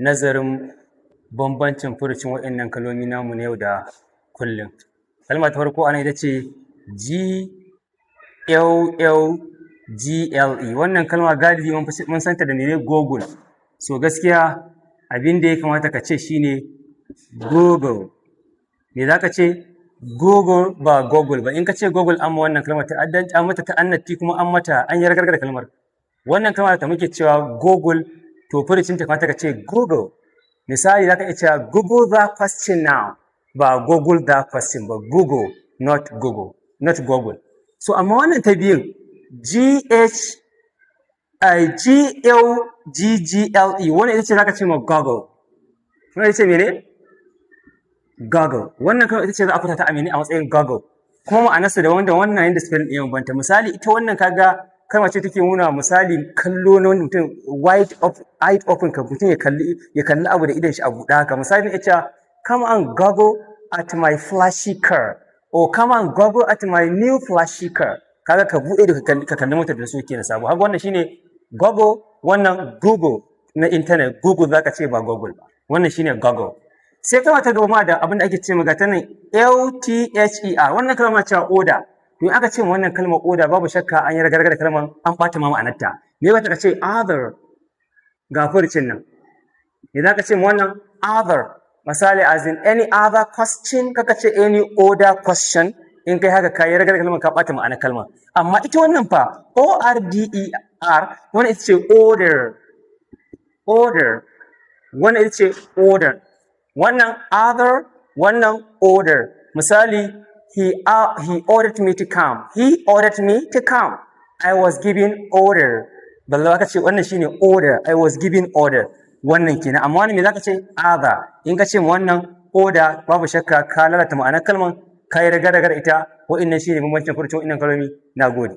nazarin bambancin furucin waɗannan kalmomi namu na yau da kullum. Kalma ta farko ana ita ce GLLGLE. Wannan kalma galibi mun santa da mene Google. So gaskiya abin da ya kamata ka ce shine Google. Me za ka ce? Google ba Google ba. In ka ce Google an ma wannan kalmar an mata ta'annati kuma an yi ragargar kalmar. Wannan kalmar da muke cewa Google to furucin ta kamata ka ce Google. Misali za ka iya cewa Google the question now, ba Google the question ba, Google, not Google. So amma wannan ta biyun GLGGLE, wannan ita ce za ka ce ma Google. Wannan ita ce mene? Google. Wannan kalmar ita ce za a fita ta a matsayin Google. Kuma ma'anarsa da wannan yadda spelling ɗin banta. Misali ita wannan kaga kalma ce take nuna misali kallo na wani mutum wide open ka mutum ya kalli abu da idan shi a buɗe haka. Misali ita come and goggle at my flashy car, or come and goggle at my new flashy car. Kaga ka buɗe da ka kalli motar da su ke da sabo. Haka wannan shine Google, wannan Google na internet. Google zaka ce ba Google ba. Wannan shine Google. Sai kalma ta gaba ma da abin da ake ce magana nan LTHER. Wannan kalma ce order. In aka ce wannan kalmar order babu shakka an yi ragargar kalmar an ɓata ma ma'anarta. Me ba ta ce other ga furcin nan. Me za ka ce wannan other? Misali as in any other question, kaka ce any other question. In kai haka ka yi ragargar kalmar ka ɓata ma'anar kalmar. Amma ita wannan fa ORDER wannan ita ce order. Wannan ita ce order. Wannan other, wannan order. Misali He ordered me to come. He ordered me to come. I was given order. Ballawa ka ce wannan shine order. I was given order. Wannan kenan. Amma wani me zaka ce other. In ka ce wannan order babu shakka ka lalata ma'anar kalmar ka yi ragar ita. Wa'innan shine bambancin furucin wa'innan kalmomi. Nagode.